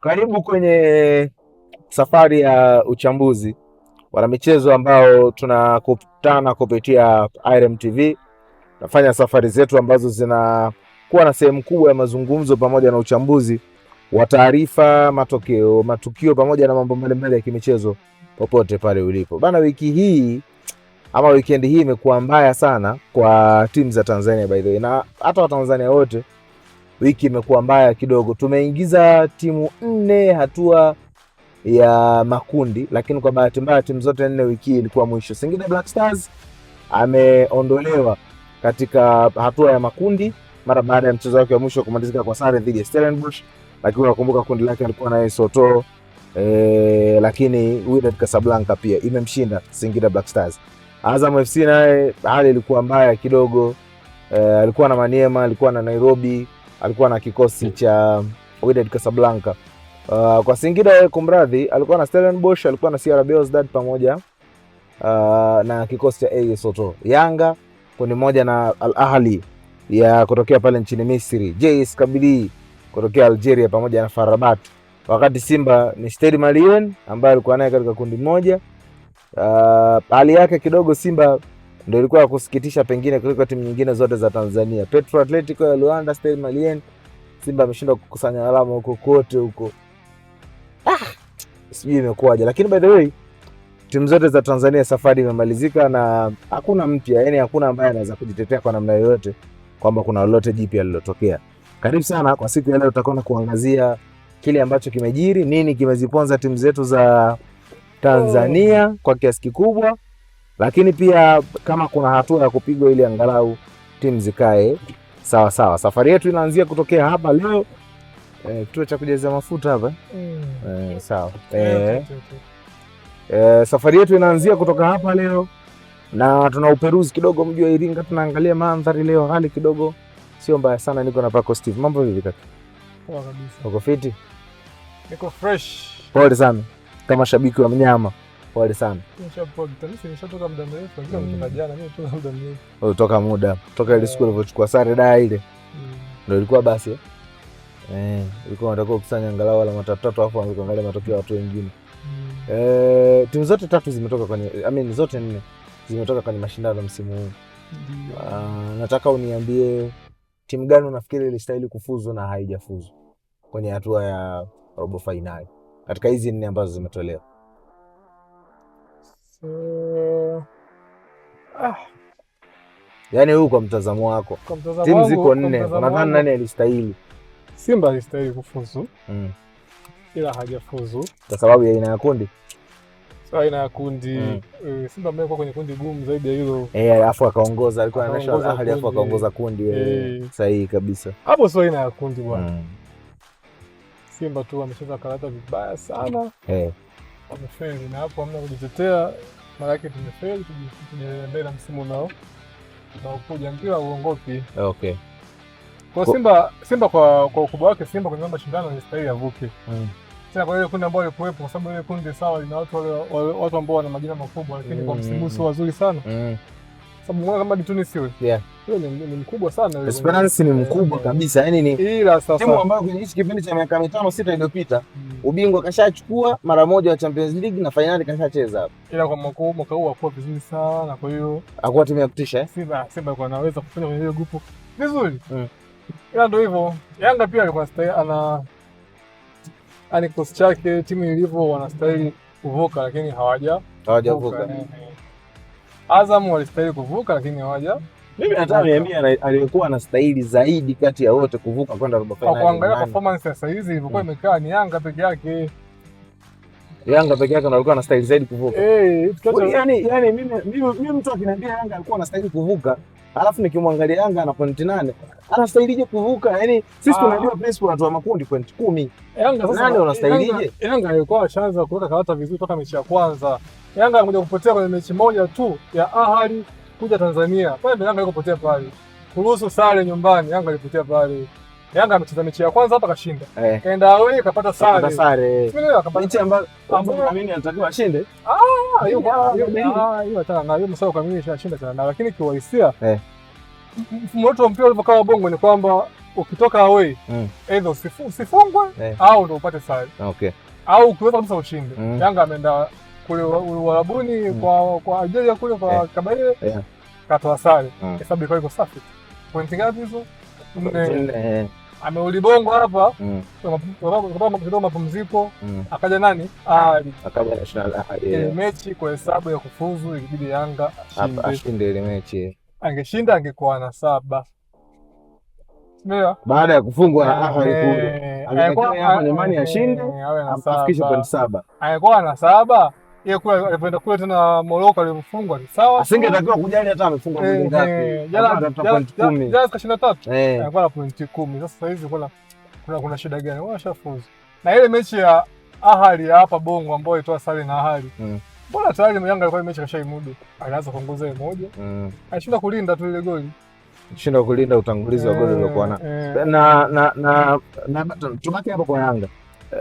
Karibu kwenye safari ya uchambuzi wana michezo ambao tunakutana kupitia IREM TV. Nafanya safari zetu ambazo zinakuwa na sehemu kubwa ya mazungumzo pamoja na uchambuzi wa taarifa, matokeo, matukio pamoja na mambo mbalimbali ya kimichezo popote pale ulipo. Bana, wiki hii ama weekend hii imekuwa mbaya sana kwa timu za Tanzania by the way, na hata Watanzania wote. Wiki imekuwa mbaya kidogo. Tumeingiza timu 4 hatua ya makundi, lakini kwa bahati mbaya timu zote 4 wiki ilikuwa mwisho. Singida Black Stars ameondolewa katika hatua ya makundi mara baada ya mchezo wake wa mwisho kumalizika kwa sare dhidi ya Stellenbosch, lakini unakumbuka kundi lake alikuwa na Soto lakini Wydad Casablanca pia imemshinda Singida Black Stars. Azam FC naye hali ilikuwa mbaya kidogo, alikuwa na Maniema, alikuwa na Nairobi, alikuwa na kikosi cha Wydad Casablanca. Kwa Singida kumradhi, alikuwa na Stellenbosch, alikuwa na CR Belouizdad pamoja na kikosi cha AS Soto. Yanga kundi moja na Al Ahly ya kutokea pale nchini Misri, JS Kabylie kutokea Algeria pamoja na FAR Rabat. Wakati Simba ni Stade Malien ambaye alikuwa naye katika kundi moja. Hali yake kidogo Simba ndio ilikuwa ya kusikitisha pengine kuliko timu nyingine zote za Tanzania. Petro Atletico ya Luanda, Stade Malien, Simba ameshindwa kukusanya alama huko kote huko. Sijui imekuwaje, lakini by the way timu zote za Tanzania safari imemalizika na hakuna mpya, yani hakuna ambaye anaweza kujitetea kwa namna yoyote kwamba kuna lolote jipya lililotokea. Karibu sana kwa siku ya leo, tutakwenda kuangazia kile ambacho kimejiri, nini kimeziponza timu zetu za Tanzania kwa kiasi kikubwa, lakini pia kama kuna hatua ya kupigwa ili angalau timu zikae sawa sawa. Safari yetu inaanzia kutokea hapa leo kituo cha kujazia mafuta hapa. Sawa. Safari yetu inaanzia kutoka hapa leo na tuna uperuzi kidogo mji wa Iringa, tunaangalia mandhari leo, hali kidogo sio mbaya sana. Niko na Paco Steve. Mambo vipi kaka? Poa kabisa. Uko fiti? Niko fresh. Pole sana. Kama shabiki wa mnyama, pole sana. Nimeshatoka muda mrefu, lakini kutoka jana mimi toka muda mrefu. Kutoka muda. Toka ile siku ulivyochukua sare da ile. Ndio ilikuwa basi. Ilikuwa nataka kukusanya angalau alama 3 afu angalia matokeo ya watu wengine. Timu zote 3 zimetoka kwenye zote 4 zimetoka kwenye mashindano msimu huu. Nataka uniambie timu gani unafikiri ilistahili kufuzu na haijafuzu kwenye hatua ya robo finali katika hizi 4 ambazo zimetolewa. Yaani huu kwa mtazamo wako. Timu ziko 4, unadhani nani alistahili? Simba alistahili kufuzu. Ila hajafuzu kwa sababu ya aina ya kundi. Sasa aina ya kundi Simba amekuwa kwenye kundi gumu zaidi ya hilo. Alafu akaongoza, alikuwa anaonyesha hali, alafu akaongoza kundi. Sahihi kabisa. Hapo sio aina ya kundi bwana. Simba tu amecheza karata vibaya sana. Wamefeli na hapo hamna kujitetea. Mara yake tumefeli, tujiendelee na msimu nao. Na ukuja mpira uongopi. Okay. Kwa Simba kwa ukubwa wake, Simba kwenye mashindano ni stahili avuke. Sasa kwa ile kundi ambao ilikuwepo, kwa sababu ile kundi sawa lina watu ambao wana majina makubwa, lakini kwa msimu sio wazuri sana. Sababu mwana kama Tunis yule. Yule ni mkubwa sana yule. Esperance ni mkubwa kabisa. Yaani ni ila sasa timu ambayo kwenye hichi kipindi cha miaka 5-6 iliyopita ubingwa kashachukua mara moja wa Champions League na finali kashacheza hapo. Ila kwa mwaka huu hakuwa vizuri sana, kwa hiyo hakuwa timu ya kutisha. Simba kwa anaweza kufanya kwenye hiyo grupu vizuri. Ila ndio hivyo. Yanga pia alikuwa ana kikosi chake, timu ilivyo wanastahili kuvuka lakini hawajavuka. Azam walistahili kuvuka lakini mimi nataka niambie aliyekuwa anastahili zaidi kati ya wote kuvuka kwenda robo finali. Kwa kuangalia performance sasa hizi ilivyokuwa imekaa ni Yanga peke yake. Yanga peke yake ndio alikuwa anastahili zaidi kuvuka. Yani mimi mtu akiniambia Yanga alikuwa anastahili kuvuka, alafu nikimwangalia Yanga ana pointi 8, anastahilije kuvuka? Yani sisi tunajua principle watu makundi pointi 10. Yanga sasa nani anastahilije? Yanga alikuwa ashaanza kuweka karata vizuri toka mechi ya kwanza. Yanga alikuja kupotea kwenye mechi moja tu ya Ahali kuja Tanzania. Pale Yanga yuko pale. Kuruhusu sare nyumbani, Yanga alipotea pale. Yanga amecheza mechi ya kwanza hapa kashinda. Kaenda away kapata sare. Mechi ambayo mimi anatakiwa ashinde. Hiyo hata na hiyo msao kamili shashinda sana, lakini kiuhalisia mfumo wetu wa mpira ulivyokaa Bongo ni kwamba ukitoka away either usifungwe au ndio upate sare. Okay. Au ukiweza kabisa ushinde. Yanga ameenda kule Uarabuni kwa Algeria kule kwa Kabaile. Katoa sare. Hesabu iko safi. Pointi ngapi hizo? 4. Ameuli Bongo hapa kwa mapumziko. Akaja nani? Akaja National Ahli. Mechi kwa hesabu ya kufuzu ilibidi Yanga ashinde ile mechi. Angeshinda angekuwa na 7. Ndio. Baada ya kufungwa na Ahli kule. Alikuwa hapa nyumbani ashinde afikishe point 7. Alikuwa na 7. Yeye kule alipoenda kule tena Morocco alimfungwa ni sawa. Asingetakiwa kujali hata amefungwa goli ngapi. Jana kashinda 3. Alikuwa na point 10. Sasa hizi kuna shida gani? Wao washafuzu. Na ile mechi ya Ahli hapa Bongo ambayo ilitoa sare na Ahli. Bora tayari Yanga alikuwa mechi kashaimudu. Alianza kuongoza ile moja. Alishinda kulinda tu ile goli. Alishinda kulinda utangulizi wa goli uliokuwa na tubaki hapo kwa Yanga.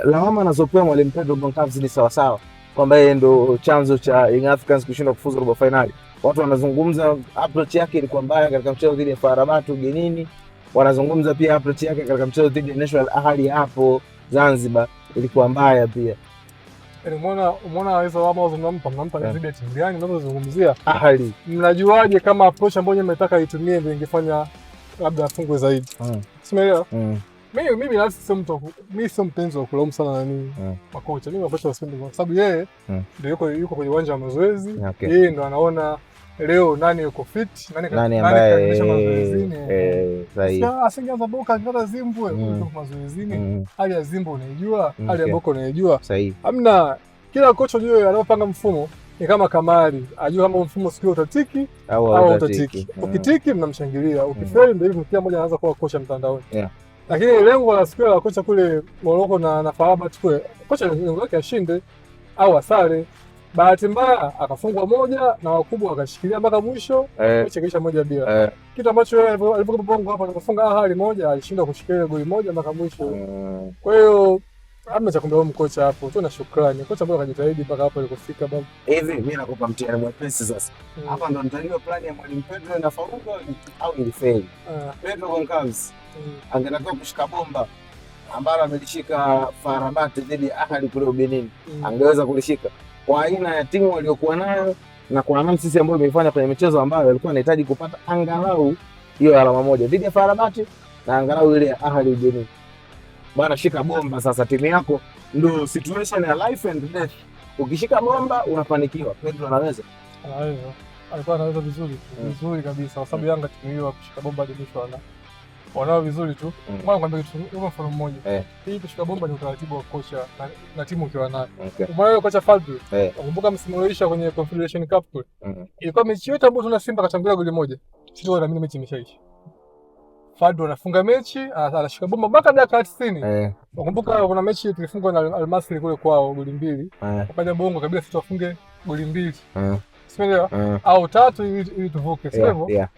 Lawama anazopewa mwalimu Pedro Goncalves ni sawa sawa kwamba yeye ndo chanzo cha Young Africans kushindwa kufuzu robo finali. Watu wanazungumza approach yake ilikuwa mbaya katika mchezo dhidi ya FAR Rabat ugenini. Wanazungumza pia approach yake katika mchezo dhidi ya National Ahli hapo Zanzibar ilikuwa mbaya pia. Umeona hizo lawama unampa dhidi ya timu gani unazozungumzia? Ahli. Mnajuaje kama approach ambayo mmetaka itumie ndio ingefanya labda afungwe zaidi? Simeelewa. Mimi nafsi sio mpenzi wa kulaumu sana nani makocha. Mimi makocha wasipendi kwa sababu yeye ndio yuko kwenye uwanja wa mazoezi. Yeye ndo anaona leo nani yuko fit, nani ambaye mazoezini. Sahihi. Asingeanza Boka akipata Zimbwe yuko mazoezini. Hali ya Zimbwe unaijua, hali ya Boka unaijua. Sahihi. Hamna kila kocha yeye anapanga mfumo ni kama Kamari, ajua kama mfumo sikio utatiki au utatiki. Ukitiki mnamshangilia, ukifeli ndio hivyo kila mmoja anaanza kuwa kocha mtandaoni. Lakini lengo la siku la kocha kule Morocco na FAR Rabat kule, kocha lengo lake ashinde au asare. Bahati mbaya akafungwa moja na wakubwa akashikilia mpaka mwisho, kocha kisha moja bila. Kitu ambacho alipokuwa Bongo hapa alipofunga Ahli moja alishinda kushikilia goli moja mpaka mwisho. Kwa hiyo hamna cha kumlaumu kocha hapo. Tu na shukrani. Kocha bora kajitahidi mpaka hapo alikofika baba. Hivi mimi nakupa mtihani mwepesi sasa. Hapa ndo nitajua plani ya mwalimu Pedro na Faruko au ilifeli. Pedro Goncalves angetakiwa kushika bomba ambalo amelishika FAR Rabat dhidi ya Ahli kule Ubenini. Angeweza kulishika kwa aina ya timu waliokuwa nayo na kwa analysis ambayo imeifanya kwenye michezo ambayo alikuwa anahitaji kupata angalau hiyo alama moja dhidi ya FAR Rabat na angalau ile ya Ahli Ubenini. Bana, shika bomba sasa, timu yako ndio situation ya life and death. Ukishika bomba unafanikiwa. Pedro anaweza. Alikuwa anaweza vizuri kabisa kwa sababu Yanga timu hiyo kushika bomba hadi mwisho wanao vizuri tu. Mbona kwambia kitu kama mfano mmoja. Hii kushika bomba ni utaratibu wa kocha na timu ukiwa nayo. Umeona kocha Fadlu. Nakumbuka msimu uliisha kwenye Confederation Cup kule. Ilikuwa mechi yote ambayo tuna Simba katangulia goli moja. Sisi tunaamini mechi imeshaisha. Fadlu anafunga mechi, anashika bomba mpaka dakika 90. Nakumbuka kuna mechi tulifungwa na Al Masry kule kwao goli 2. Wakaja Bongo kabisa sisi tufunge goli 2. Simeelewa? Au 3 ili tuvuke. Sio hivyo?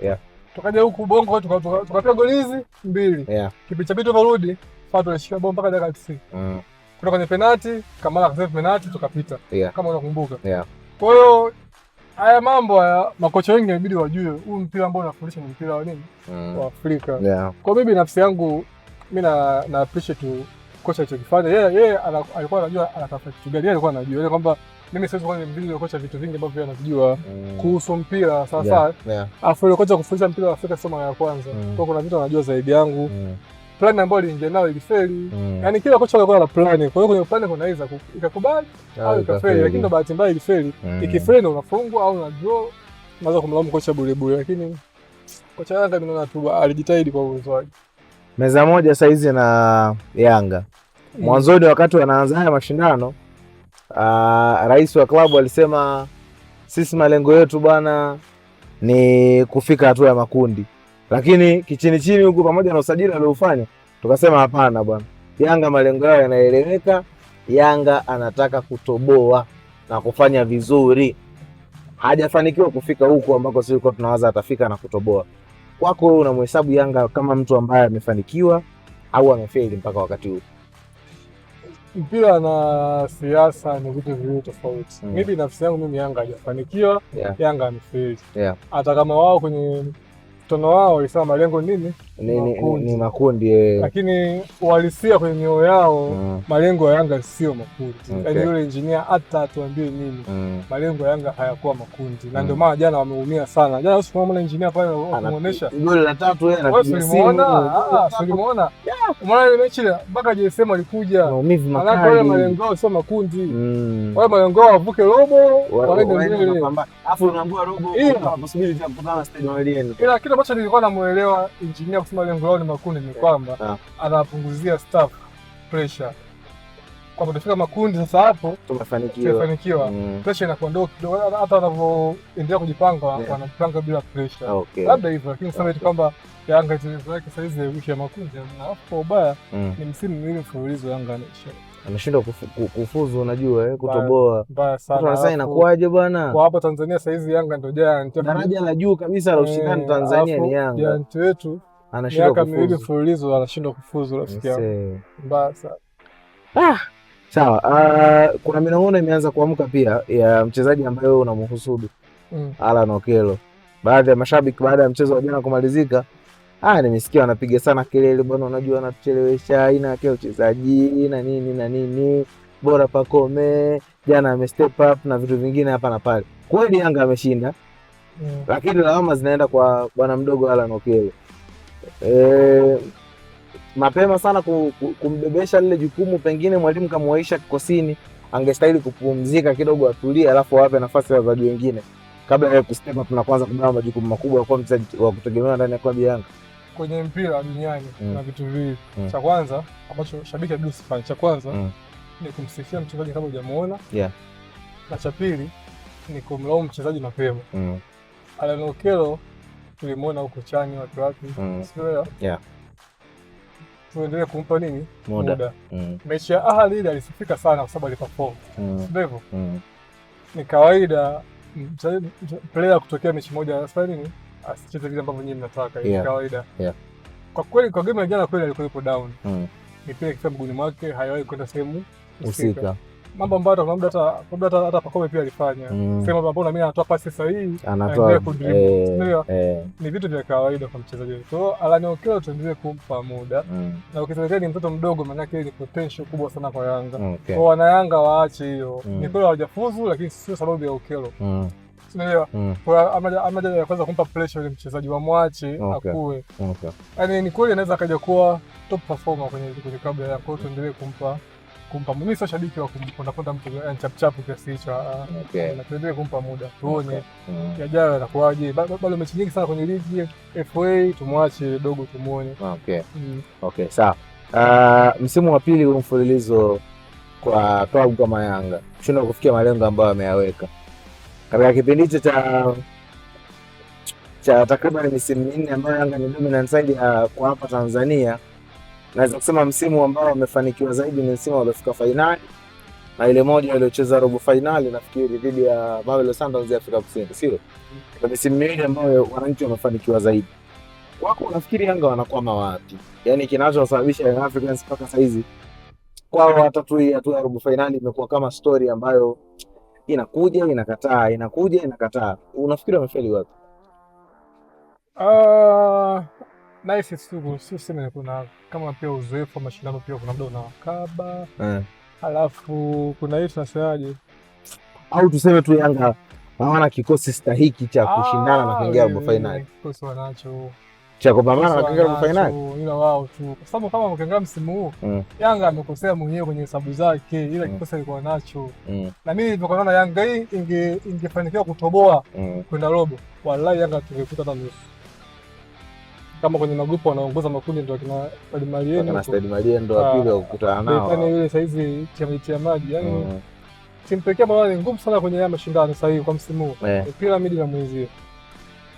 Tukaja huku Bongo tukapiga goli hizi 2. Kipindi cha pili tukarudi, Fadlu alishika bomba mpaka dakika 90. Kutoka kwenye penalti, Kamara akasema penalti tukapita. Kama unakumbuka. Kwa hiyo haya mambo haya makocha wengi inabidi wajue huu mpira ambao unafundisha ni mpira wa nini? Wa Afrika. Kwa mimi nafsi yangu mimi na appreciate kocha alichokifanya. Yeye alikuwa anajua anatafuta kitu gani, alikuwa anajua kwamba mimi siwezi kuwa mbili kocha vitu vingi ambavyo anajua kuhusu mpira sasa. Afu ile kocha kufundisha mpira wa Afrika sio mara ya kwanza. Kwa kuna vitu anajua zaidi yangu. Plan ambayo aliingia nayo ilifeli. Yaani kila kocha alikuwa na plan. Kwa hiyo kwenye plan kunaweza ikakubali au ikafeli, lakini bahati mbaya ilifeli. Ikifeli unafungwa au una draw. Unaweza kumlaumu kocha bure, lakini kocha Yanga mimi naona tu alijitahidi kwa uwezo wake. Meza moja saizi na Yanga. Mwanzoni wakati wanaanza haya mashindano, rais wa klabu alisema sisi malengo yetu bwana ni kufika hatua ya makundi. Lakini kichini chini huku pamoja na usajili aliofanya tukasema hapana bwana. Yanga malengo yao yanaeleweka. Yanga anataka kutoboa na kufanya vizuri. Hajafanikiwa kufika huku ambako sisi tulikuwa tunawaza atafika na kutoboa. Kwako wewe unamhesabu Yanga kama mtu ambaye amefanikiwa au amefeli mpaka wakati huu? Mpira na siasa ni vitu viwili tofauti. Mimi nafsi yangu Yanga hajafanikiwa, Yanga amefeli. Hata kama wao kwenye mkutano wao walisema malengo nini? Ni makundi. Lakini uhalisia kwenye mioyo yao malengo ya Yanga sio makundi. Yaani yule engineer hata atuambie nini, malengo ya Yanga hayakuwa makundi. Na ndio maana jana wameumia sana. Jana usimuona engineer pale anamuonesha goli la 3 yeye anapiga simu. Ulimuona? Umeona ile mechi mpaka JSM alikuja. Maumivu makali. Wale malengo yao sio makundi. Wale malengo yao wavuke robo, waende mbele. Alafu unaambia robo possibility ya kukutana stadium alien. Ila kitu ambacho nilikuwa namuelewa engineer kusema lengo lao ni makundi ni kwamba anapunguzia staff pressure. Kwa kufika makundi sasa hapo tumefanikiwa. Pressure inakuwa ndogo kidogo, hata wanavyoendelea kujipanga wanapanga bila pressure. Labda hivyo, lakini sasa eti kwamba Yanga itaanza yake sasa hizi wiki ya makundi na hapo ubaya ni msimu miwili mfululizo Yanga anashindwa kufuzu, unajua kutoboa. Mbaya sana. Sasa inakuaje bwana? Kwa hapa Tanzania sasa hizi Yanga ndio daraja la juu kabisa la ushindani Tanzania ni Yanga. Giant wetu anashindwa kufuzu. Miaka miwili mfululizo anashindwa kufuzu, rafiki yangu. Mbaya sana. Sawa. Kuna minong'ono imeanza kuamka pia ya mchezaji ambaye wewe unamhusudu. Alan Okello. Baadhi ya mashabiki baada ya mchezo wa jana kumalizika, nimesikia wanapiga sana kelele, bwana unajua anatuchelewesha, aina yake uchezaji na nini, bora Pacome jana ame step up na vitu vingine hapa na pale. Kweli Yanga ameshinda. Lakini lawama zinaenda kwa bwana mdogo Alan Okello. Mapema sana kumbebesha lile jukumu, pengine mwalimu kamwaisha kikosini, angestahili kupumzika kidogo atulie, alafu wape nafasi wachezaji wengine kabla ya kustep up na kwanza kubeba majukumu makubwa kwa mchezaji wa kutegemewa ndani ya klabu ya Yanga. Kwenye mpira duniani kuna vitu viwili. Cha kwanza ambacho shabiki hajui usifanye, cha kwanza ni kumsifia mchezaji kabla hujamuona. Na cha pili ni kumlaumu mchezaji mapema. Alan Okello tulimuona huko Chani watu wapi? Sio? Tuendelee kumpa nini? Muda. Mechi ya Ahly ile alisifika sana kwa sababu aliperform. Ndivyo. Ni kawaida player kutokea mechi moja anafanya nini? Asicheze vile ambavyo nyinyi mnataka. Ni kawaida. Kwa kweli kwa game ya jana kweli alikuwa yupo down. Mipira ikifika mguuni mwake hayawahi kwenda sehemu husika. Mambo ambayo hata Pacome pia alifanya. Sema mambo na mimi anatoa pasi sahihi, anatoa ni vitu vya kawaida kwa mchezaji. So Alan Okello tuendelee kumpa muda. Na ukizingatia ni mtoto mdogo, maana yake ni potential kubwa sana kwa Yanga. Kwa wana Yanga waache hiyo. Ni kweli hawajafuzu lakini sio sababu ya Okello. Unaelewa? Kwa amaja ya kwanza kumpa pressure ile mchezaji wamwache akue. Yaani ni kweli anaweza akaja kuwa top performer kwenye klabu ya Yanga. Kwa hiyo tuendelee kumpa. Mimi sio shabiki wa kumponda mtu chap kiasi hicho. Na tuendelee kumpa muda. Tuone yajayo atakuwaje. Bado mechi nyingi sana kwenye ligi FA, tumwache dogo tumuone. Sawa. Msimu wa pili mfululizo kwa klabu kama Yanga shindwa kufikia malengo ambayo ameyaweka. Katika kipindi hicho cha takriban misimu minne ambayo Yanga ni dominant side kwa hapa Tanzania, naweza kusema msimu ambao wamefanikiwa zaidi ni msimu waliofika fainali na ile moja waliocheza robo fainali nafikiri dhidi ya Mamelodi Sundowns ya Afrika Kusini, sio? Kwa misimu miwili ambayo wananchi wamefanikiwa zaidi. Wako unafikiri Yanga wanakwama wapi? Yaani kinachosababisha Young Africans mpaka sasa hizi kwao hata tu ya robo fainali imekuwa kama story ambayo inakuja inakataa. Unafikiri wamefeli wapi? Nice sio sema kuna kama pia uzoefu wa mashindano pia kuna muda unawakaba. Halafu kuna hiyo tunasemaje? Au tuseme tu Yanga hawana kikosi stahiki cha kushindana na kuingia robo finali. Kikosi wanacho cha kupambana na kuingia robo finali. Ila wao tu. Kwa sababu kama ukiangalia msimu huu Yanga amekosea mwenyewe kwenye hesabu zake, ila kikosi alikuwa nacho. Na mimi nilipokuwa Yanga hii ingefanikiwa kutoboa kwenda robo, wallahi Yanga tungekuta hata nusu. Kama kwenye magrupu wanaongoza makundi ndio kina Stade Malien ndo wa pili wa kukutana nao. Yaani ile saizi tia maji, yaani timu pekee ambayo ni ngumu sana kwenye haya mashindano sasa hivi kwa msimu huu. Pyramid na mwenzie.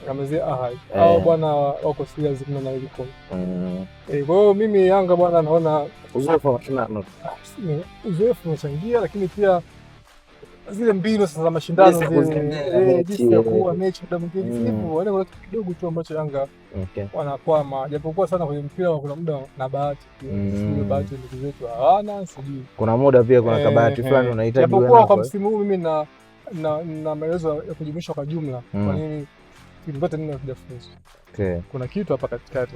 Kamezea Ahly. Hao bwana wako serious kuna na ile kombe. Kwa hiyo mimi Yanga bwana naona uzoefu wa mashindano. Uzoefu unachangia lakini pia zile mbinu sasa za mashindano zile jinsi ya kuwa mechi muda mwingine hivyo wale watu kidogo tu ambacho Yanga wanakwama, japokuwa sana kwenye mpira kuna muda na bahati sio bahati ndugu zetu hawana sijui kuna muda pia kuna kabahati fulani unahitaji japokuwa kwa msimu huu mimi na maelezo ya kujumuisha kwa jumla kwa nini timu zote 4 hazijafuzu. Okay. Kuna kitu hapa katikati.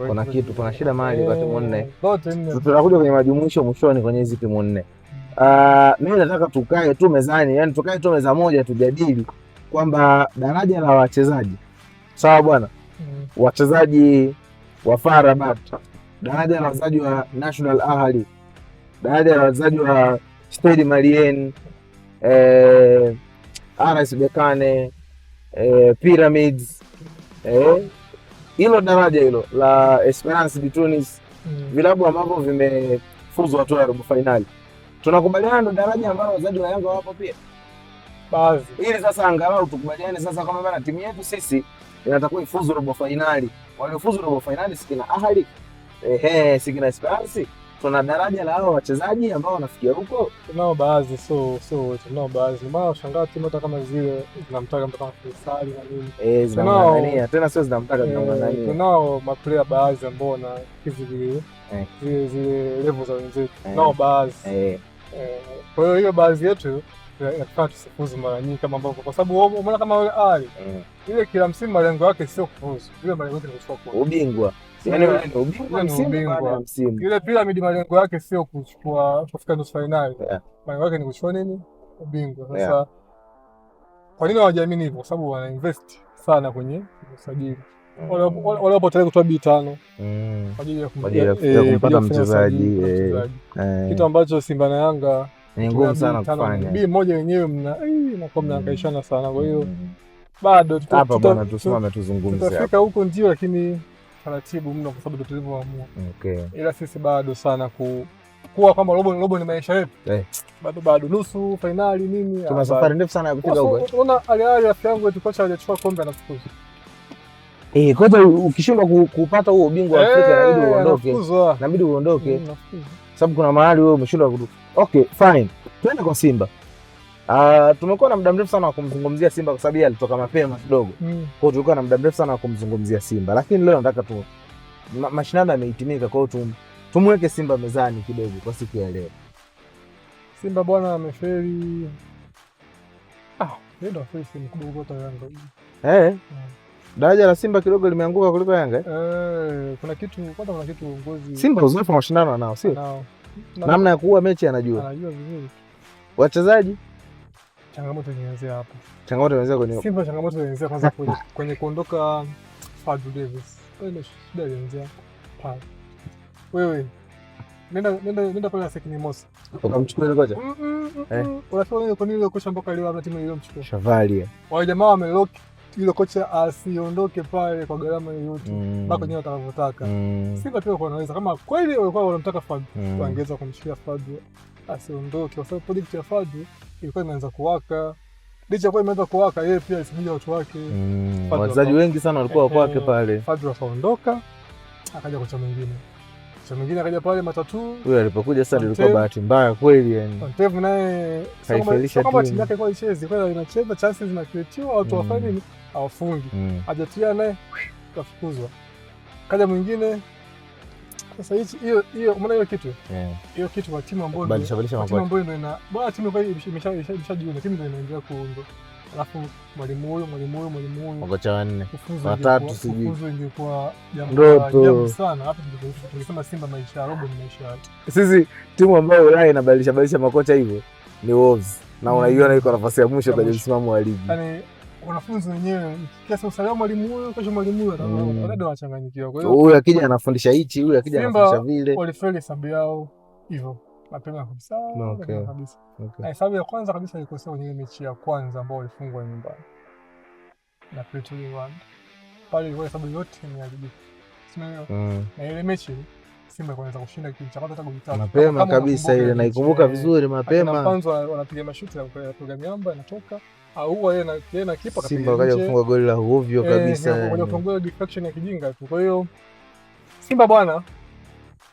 Kuna shida mahali kwa timu 4. Zote 4. Tutakuja kwenye majumuisho mwishoni kwenye hizi timu 4. Mimi nataka tukae tu mezani, yani tukae tu meza moja tujadili kwamba daraja la wachezaji, sawa bwana, wachezaji wa FAR Rabat, daraja la wachezaji wa National Ahli, daraja la wachezaji wa Stade Malien, RS Berkane, Pyramids, hilo daraja hilo la Esperance de Tunis, vilabu ambavyo vimefuzu hatua ya robo finali, tunakubaliana ndo daraja ambalo wachezaji wa Yanga wapo pia baadhi, ili sasa angalau tukubaliane sasa kama bana timu yetu sisi inatakiwa ifuzu robo finali. Waliofuzu robo finali sikina Ahli, sikina Esperance, tuna daraja la hao wachezaji ambao wanafikia huko. Tunao baadhi, so tunao baadhi. Mbona ushangaa timu hata kama zile zinamtaka mtu kama Faisal na nini, zinamng'ang'ania tena, sio zinamtaka zinamng'ang'ania. Tunao maplayer baadhi ambao na hizi zile level za wenzetu, tunao baadhi. Kwa hiyo baadhi yetu inafaa tusifuzu mara nyingi kama ambavyo, kwa sababu umeona kama wale Ali ile kila msimu malengo yake sio kufuzu, ile malengo yake ni kuchukua ubingwa. Yani wewe ndio ubingwa msimu. Ile Pyramid malengo yake sio kufika nusu finali. Malengo yake ni kuchukua nini? Ubingwa. Sasa kwa nini hawajaamini hivyo? Kwa sababu wana invest sana kwenye usajili. Wale wapo tayari kutoa B5 kwa ajili ya kumpata mchezaji. Kitu ambacho Simba na Yanga ni ngumu sana kufanya. B1 wenyewe mnakuwa mnahangaishana sana. Kwa hiyo bado hapa bwana tusimame tuzungumzie. Tutafika huko ndio, lakini taratibu mno kwa sababu tulivyoamua. Okay. Ila sisi bado sana kuwa kama robo ni maisha yetu. Bado nusu finali nini? Tuna safari ndefu sana ya kufika huko. Unaona Ali rafiki yangu eti kocha hajachukua kombe anafukuza. Kocha ukishindwa kupata huo ubingwa wa Afrika inabidi uondoke. Inabidi uondoke. Sababu kuna mahali wewe umeshindwa kudu. Okay, fine. Twende kwa Simba. Tumekuwa na muda mrefu sana wa kumzungumzia Simba kwa sababu yeye alitoka mapema kidogo. Kwa hiyo tulikuwa na muda mrefu sana wa kumzungumzia Simba. Lakini leo nataka tu mashindano yamehitimika, kwa hiyo tumweke Simba mezani kidogo kwa siku ya leo. Simba bwana amefeli. Ndio afeli mkubwa kwa Yanga. Daraja la Simba kidogo limeanguka kuliko Yanga. Kuna kitu uongozi. Simba uzoefu wa mashindano nao, sio? Namna ya kuua mechi anajua. Anajua vizuri. Wachezaji changamoto inaanzia hapo. Changamoto inaanzia kwenye Simba, changamoto inaanzia kwanza kwenye kuondoka Fadlu Davis. Ile shida inaanzia pale. Wewe nenda pale Sekini Mosa. Ukamchukua ile kocha? Unasema nini kwa nini ile kocha mpaka leo ana timu ile mchukua? Shavalia. Wale jamaa wamelock ile kocha asiondoke pale kwa gharama yoyote mpaka wenyewe watakavyotaka. Simba pia wanaweza kama kweli walikuwa wanamtaka Fadlu, wangeweza kumshikia Fadlu asiondoke, kwa sababu project ya Fadlu ilikuwa imeanza kuwaka. Licha kwa imeanza kuwaka, yeye pia alisubiri watu wake. Wachezaji wengi sana walikuwa kwake pale. Fadlu akaondoka, akaja kocha mwingine. Kocha mwingine akaja pale Matatu. Huyo alipokuja sasa ilikuwa bahati mbaya kweli yani. Pantev naye kama timu yake ilikuwa ichezi, kwa hiyo inacheza, chances zinacreatiwa, watu wafanye nini? Hawafungi. Hajatia naye kafukuzwa. Kaja mwingine. Sasa hiyo umeona hiyo kitu? Hiyo kitu kwa timu ambayo ndio ina bwana, timu kwa imeshajiona, timu ndio inaendelea kuundwa. Alafu mwalimu huyo kocha wanne watatu sijui kufuzu ingekuwa jambo sana. Hapo tungesema Simba maisha ya robo ni maisha yake. Sisi timu ambayo Ulaya inabadilisha makocha hivyo ni Wolves, na unaiona iko nafasi ya mwisho kwenye msimamo wa ligi. Yaani wanafunzi wenyewe kiasi usalama mwalimu huyo kesho mwalimu huyo wanadada wachanganyikiwa. Kwa hiyo huyu akija anafundisha hichi, huyu akija anafundisha vile. Walifeli sababu yao hivyo mapema kabisa. Kabisa. Sababu ya kwanza kabisa ilikosea kwenye mechi ya kwanza ambao walifungwa nyumbani na Pretoria Rwanda. Pale ilikuwa sababu yote imeharibika. Na ile mechi Simba kwanza kushinda kipindi cha kwanza hata goli 3. Mapema kabisa ile naikumbuka vizuri mapema. Na kwanza wanapiga mashuti ya program yamba inatoka. Au yeye na kipa kapiga. Simba kaja kufunga goli la ovyo kabisa. Kaja kufunga deflection ya kijinga tu. Kwa hiyo Simba bwana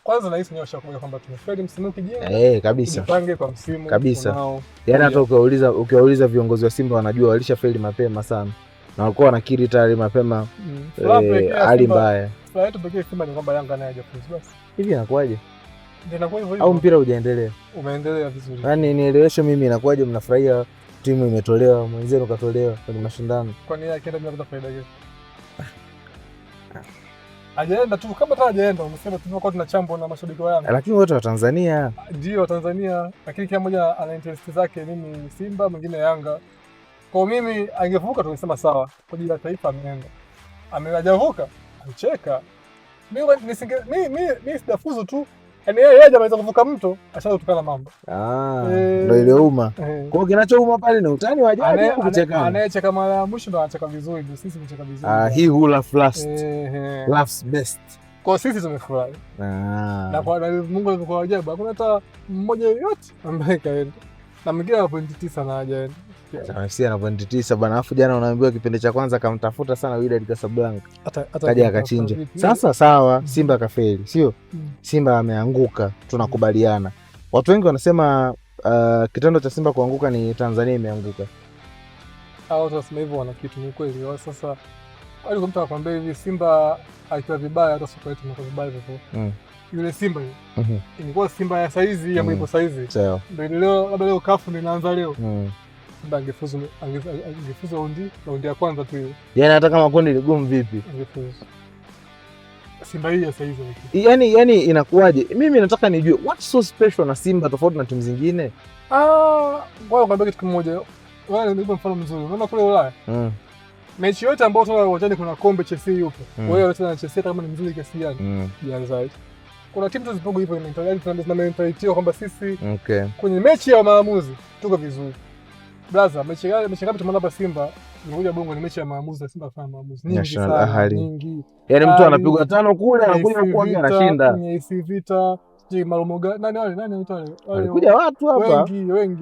kwanza na hisi nyosha kwamba tumefeli msimu kijinga. Kabisa. Tupange kwa msimu kabisa. Yaani hata ukiwauliza viongozi wa Simba wanajua walishafeli mapema sana. Na walikuwa wanakiri tayari mapema hali mbaya. Sasa yetu pekee Simba ni kwamba Yanga naye hajafuzu basi. Hivi inakuaje? Inakuwa hivyo. Au mpira hujaendelea? Umeendelea vizuri. Yaani nieleweshe mimi inakuaje mnafurahia timu imetolewa, mwenzenu katolewa kwenye mashindano? Kwa nini akienda bila kupata faida gani? Hajaenda tu kama hata hajaenda, umesema tunakuwa tuna chambo na mashabiki wa Yanga. Lakini wote wa Tanzania. Ndio wa Tanzania, lakini kila mmoja ana interest zake, mimi Simba, mwingine Yanga. Kwa mimi angevuka tungesema sawa, kwa ajili ya taifa ameenda. Amewajavuka, anacheka. Mimi sijafuzu tu. Yaani yeye hajaweza kuvuka mto, ashaanza kutukana mambo. Ndio ile uma. Kwa hiyo kinachouma pale ni utani wa jadi au kucheka. Anayecheka mara ya mwisho ndo anacheka vizuri, ndio sisi tunacheka vizuri. He who laughs last laughs best. Kwa sisi tumefurahi. Na kwa Mungu alikuwa ajabu, hakuna hata mmoja yoyote ambaye kaenda. Na mwingine ana pointi 9 na hajaenda. Sasa ana pointi 9 bwana, afu jana unaambiwa kipindi cha kwanza kamtafuta sana Wydad Casablanca. Kaja akachinja. Sasa sawa, Simba kafeli, sio? Simba ameanguka, tunakubaliana. Watu wengi wanasema kitendo cha Simba kuanguka ni Tanzania imeanguka. Hao watu wasema hivyo wana kitu, ni kweli. Sasa alikuwa mtu akwambia hivi Simba akiwa vibaya hata siku yetu inakuwa vibaya hivyo. Yule Simba yule. Ilikuwa Simba ya saizi ya mwipo saizi. Sawa. Ndio leo labda leo kafu ninaanza leo. Simba angefuzu raundi ya kwanza tu hiyo. Yaani hata kama kundi ligumu vipi? Angefuzu. Simba hii ya saizi. Yaani inakuwaje? Mimi nataka nijue what's so special na Simba tofauti na timu zingine? Ngoja nikwambie kitu kimoja. Wewe ni mfano mzuri. Unaona kule Ulaya? Mechi yote ambayo tunaona uwanjani kuna kombe Chelsea yupo. Wewe wote na Chelsea kama ni mzuri kiasi gani? Jianzaje. Kuna timu tu zipogo hivyo na mentality kwamba sisi kwenye mechi ya maamuzi tuko vizuri. Blaza, mechi ngapi tumeona hapa Simba? Ngoja bongo ni mechi ya maamuzi na Simba kufanya maamuzi. Nyingi sana, nyingi. Yaani mtu anapigwa 5 kule anakuja kuongea anashinda. Kwenye AC Vita, Marumoga, nani wale? Walikuja watu hapa.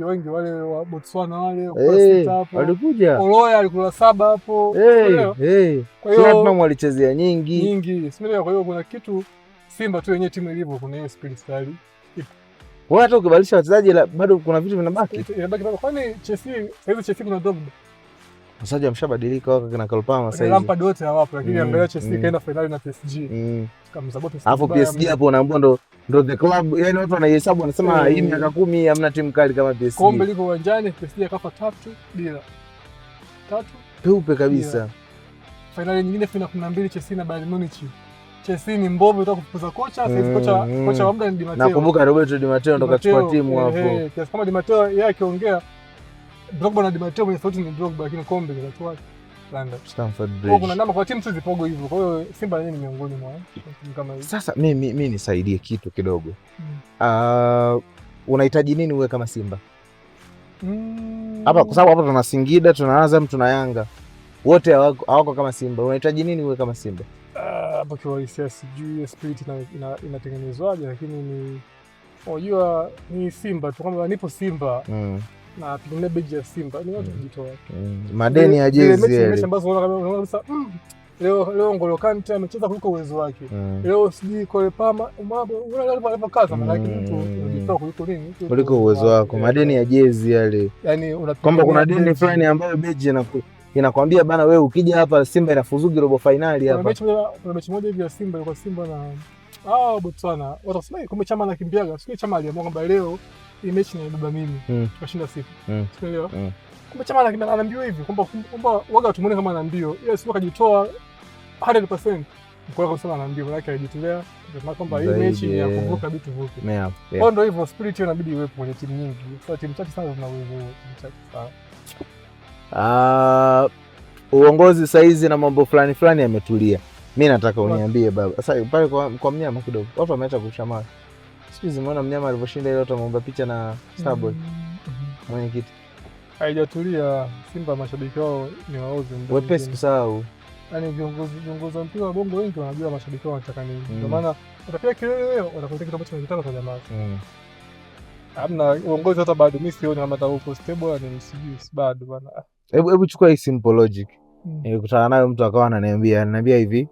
Wengi wale wa Botswana wale kwa sita hapo. Walikuja. Oloya alikula 7 hapo. Kwa hiyo Tottenham walichezea nyingi. Simba, kwa hiyo kuna kitu Simba tu yenyewe timu ilivyo, kuna hiyo spirit style. Wewe hata ukibadilisha wachezaji bado kuna vitu vinabaki. Inabaki bado. Kwani Chelsea, sasa Chelsea kuna Drogba. Wachezaji wameshabadilika wako kina Kalpama sasa hivi. Lampard wote hawapo, lakini angalia Chelsea kaenda finali na PSG. Kamzaboti. Alafu PSG hapo unaambiwa ndo the club, yani watu wanaihesabu wanasema hii miaka 10 hamna timu kali kama PSG. Kombe liko uwanjani, PSG akafa 3-0. 3 peupe kabisa. Finali nyingine finali 12 Chelsea na Bayern Munich. Chelsea ni mbovu, nataka kufukuza kocha, sasa kocha wa muda ni Di Matteo. Nakumbuka Roberto Di Matteo ndo kachukua timu hapo. Kiasi kama Di Matteo yeye akiongea Drogba na Di Matteo mwenye sauti ni Drogba, lakini kombe linatoa London Stamford Bridge. Kuna namba kwa timu tu zipogo hivyo. Kwa hiyo Simba yenyewe ni miongoni mwa kama hivi. Sasa mimi nisaidie kitu kidogo. Unahitaji nini uwe kama Simba? Hapa kwa sababu hapa tuna Singida, tuna Azam, tuna Yanga. Wote hawako kama Simba. Unahitaji nini uwe kama Simba? Hapo kwa hisia sijui spirit inatengenezwaje, lakini ni unajua ni Simba tu, kama nipo Simba na pengine beji ya Simba ni watu kujitoa. Madeni ya jezi ile mechi ambazo unaona kabisa leo Ngolo Kante amecheza kuliko uwezo wake. Leo sijui Kole Pama unaona kaza maana yake mtu unajitoa kuliko nini? Kuliko uwezo wako. Madeni ya jezi yale. Yaani kwamba kuna deni fulani ambayo beji inakwambia bana, wewe ukija hapa Simba inafuzugi robo finali hapa. Kuna mechi moja hivi ya Simba, ilikuwa Simba na Botswana. Watu wasema kumbe Chama anakimbiaga. Siku Chama aliamua kwamba leo hii mechi naibeba mimi. Tukashinda siku. Unaelewa? Kumbe Chama anaambiwa hivi kwamba waga tumuone kama ana mbio. Yeye sio kajitoa 100%. Kwa hiyo kusema ana mbio, maana yake alijitolea kwa kwamba hii mechi ni ya kuvuka vitu vuke. Kwa ndio hivyo spirit hiyo inabidi iwepo kwenye timu nyingi. Sasa timu chache sana zina uwezo mchache sana. Uongozi saizi na mambo fulani yametulia. Mimi nataka uniambie baba. Sasa pale kwa mnyama kidogo. Watu wameacha kushamara. Siku zimeona mnyama alivyoshinda ile, watu wameomba picha na Starboy. Mwenyekiti. Haijatulia. Simba mashabiki wao ni waozi ndio. Wepesi kusahau. Yaani viongozi wa mpira wa Bongo wengi wanajua mashabiki wao wanataka nini. Ndio maana utapiga kelele leo watakuletea kitu ambacho wanataka kwa jamaa. Hamna uongozi hata bado mimi sioni kama hata uko stable, ni sijui bado bana. Hebu chukua hii simple logic. Nilikutana nayo mtu akawa ananiambia hivi.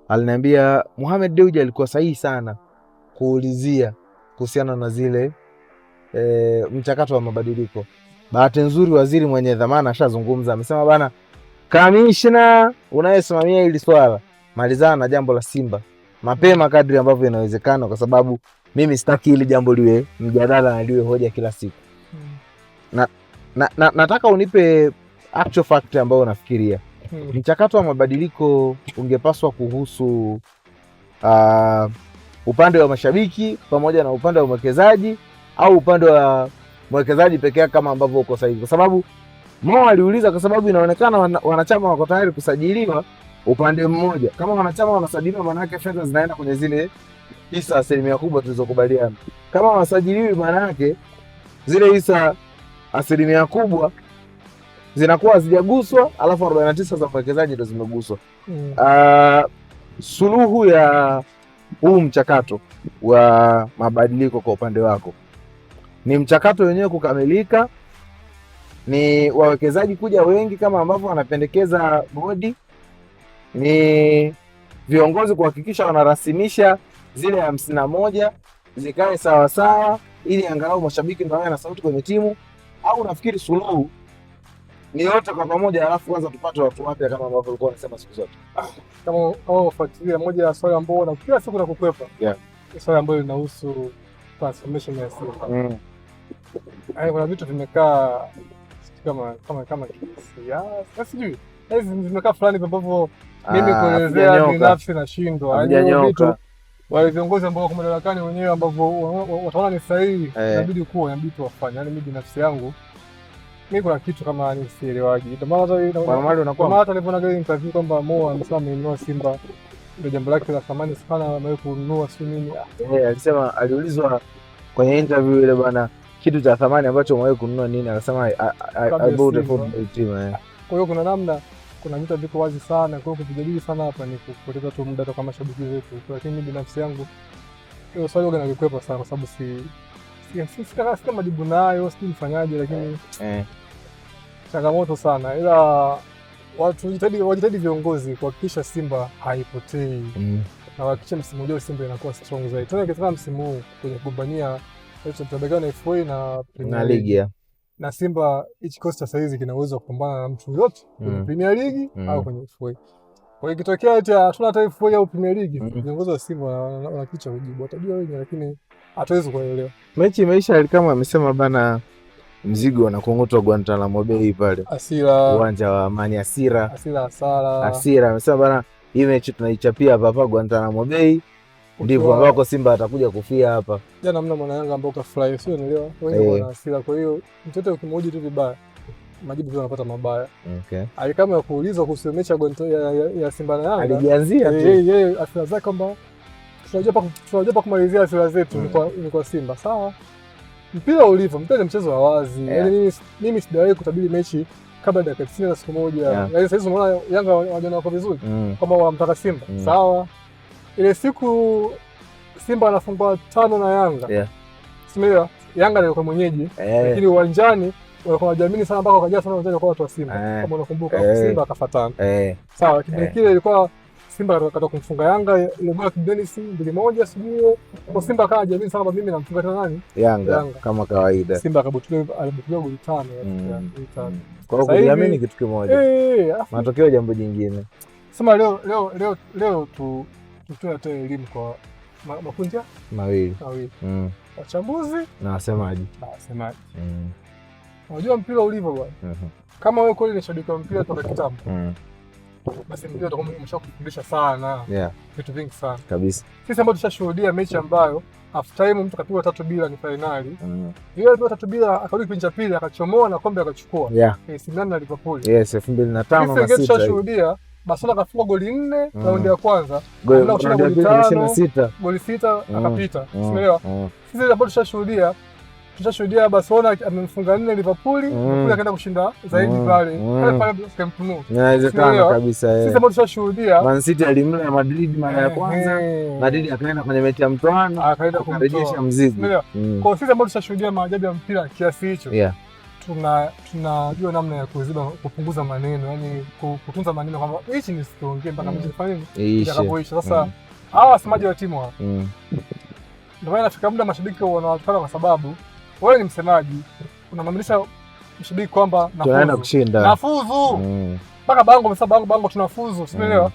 Aliniambia Mohamed Dewji alikuwa sahihi sana kuulizia kuhusiana na zile mchakato wa mabadiliko. Bahati nzuri waziri mwenye dhamana ashazungumza, amesema bana, kamishna unayesimamia hili swala, malizana na jambo la Simba mapema kadri ambavyo inawezekana, kwa sababu mimi sitaki hili jambo liwe mjadala na liwe hoja kila siku. Nataka unipe actual fact ambayo unafikiria. Mchakato wa mabadiliko ungepaswa kuhusu upande wa mashabiki pamoja na upande wa mwekezaji, au upande wa mwekezaji pekee kama ambavyo uko sahihi? Kwa sababu Mo aliuliza kwa sababu inaonekana wanachama wako tayari kusajiliwa upande mmoja. Kama wanachama wanasajiliwa, maana yake fedha zinaenda kwenye zile hisa kubwa tulizokubaliana. Kama wanasajiliwi, maana yake zile hisa kubwa zinakuwa hazijaguswa, alafu 49 za mwekezaji ndo zimeguswa. Suluhu ya huu mchakato wa mabadiliko kwa upande wako ni mchakato wenyewe kukamilika, ni wawekezaji kuja wengi kama ambavyo wanapendekeza bodi, ni viongozi kuhakikisha wanarasimisha zile 51 zikae sawa sawa, ili angalau mashabiki ndio wawe na sauti kwenye timu, au nafikiri suluhu ni yote kwa pamoja, alafu kwanza tupate watu wapya kama ambavyo walikuwa wanasema siku zote? Kama ufuatilia, moja ya swali ambao na kila siku nakukwepa, ni swali ambalo linahusu transformation ya Simba. Kuna vitu vimekaa kama siasa, sijui hizi vimekaa fulani ambavyo mimi kuelezea binafsi nashindwa. Vitu wale viongozi ambao wako madarakani wenyewe ambavyo wataona ni sahihi, inabidi tuwafanye. Yaani mimi binafsi yangu mimi kuna kitu kama ni sielewaji. Ndio maana hata nilipoona gari interview kwamba Mo amesema amenunua Simba, ndio jambo lake la thamani sana amewahi kununua, si nini. Alisema, aliulizwa kwenye interview ile bwana, kitu cha thamani ambacho umewahi kununua nini? Akasema I bought a football team. Kwa hiyo kuna namna, kuna vitu viko wazi sana, kwa hiyo kujadili sana hapa ni kupoteza tu muda kama mashabiki wetu. Lakini mimi binafsi yangu hiyo swali gani nalikwepa sana, kwa sababu si majibu nayo, sijui nifanyaje, lakini changamoto sana. Ila watu wajitahidi viongozi kuhakikisha Simba haipotei, na kuhakikisha msimu ujao Simba inakuwa strong zaidi. Tena katika msimu huu kwenye kugombania tutabegana na FA na Premier League. Na Simba hichi kosta saizi kina uwezo wa kupambana na mtu yote kwenye Premier League au kwenye FA. Kwa hiyo ikitokea eti hatuna hata FA au Premier League, viongozi wa Simba wanakicha kujibu. Watajua wengi, lakini hatuwezi kuelewa. Mechi imeisha, alikama amesema bana, mzigo unakongotwa Guantanamo Bay pale. Asira, uwanja wa Amani. Asira amesema bana, hii mechi tunaichapia hapa Guantanamo Bay, ndivyo ambako Simba atakuja kufia hapa. Jana mna mwana Yanga ambao kafurahi, sio unaelewa? Wengi wana hasira, kwa hiyo mtoto ukimhoji tu vibaya, majibu pia anapata mabaya. Alikama ya kuulizwa kuhusu mechi ya Simba na Yanga, alijianzia tu yeye hasira zake kwamba tunajua pa kumalizia hasira zetu ni kwa Simba. Sawa, mpira ulivyo, mpira ni mchezo wa wazi. Yaani mimi sijawahi kutabiri mechi kabla dakika 90 na siku moja. Yaani sasa unaona Yanga wajana wako vizuri kama wanamtaka Simba. Sawa, ile siku Simba anafungwa 5 na Yanga, simelewa, Yanga ndio kwa mwenyeji, lakini uwanjani walikuwa wanajiamini sana mpaka wakajaa sana uwanjani kwa watu wa Simba. Kama unakumbuka, Simba akafatana. Sawa, kipindi kile ilikuwa Simba katoka kumfunga Yanga ile goli Dennis 2-1, sijui kwa Simba akawa hajiamini sana, mimi namfunga tena nani? Yanga kama kawaida. Simba alibutulia goli 5. Kwa hiyo kujiamini kitu kimoja, matokeo jambo jingine. Sema leo tutoe hata elimu kwa makundi mawili. Wachambuzi na wasemaji. Unajua mpira ulivyo bwana. Kama wewe kweli ni shabiki wa mpira toka kitambo, basi mpira utakuwa umeshakufundisha sana vitu vingi sana kabisa. Sisi ambao tushashuhudia mechi ambayo half time mtu kapigwa 3-0 ni finali. Yeye alipigwa 3-0 akarudi kipindi cha pili akachomoa na kombe akachukua. Simani na Liverpool. 2005 na 6. Sisi tushashuhudia Barcelona kafunga goli 4 raundi ya kwanza, na kushinda goli 5, goli 6 akapita. Umeelewa? Sisi ambao tushashuhudia Barcelona amemfunga 4 Liverpool, Liverpool akaenda kushinda zaidi pale Camp Nou. Inawezekana kabisa. Sisi ambao tushashuhudia Man City alimla Madrid mara ya kwanza, Madrid akaenda kwenye mechi ya mtoano, akaenda kurejesha mzigo. Kwa sisi ambao tushashuhudia maajabu ya mpira kiasi hicho, tunajua namna ya kupunguza maneno, yani kutunza maneno, kwamba hichi ni siongee mpaka mechi ifanye nini itakapoisha. Sasa hawa wasemaji wa timu hapa, ndio maana nafika muda mashabiki wanawatukana, kwa sababu wewe ni msemaji, unamaanisha mshabiki kwamba tunaenda kushinda, nafuzu mpaka bango tunafuzu, umeelewa?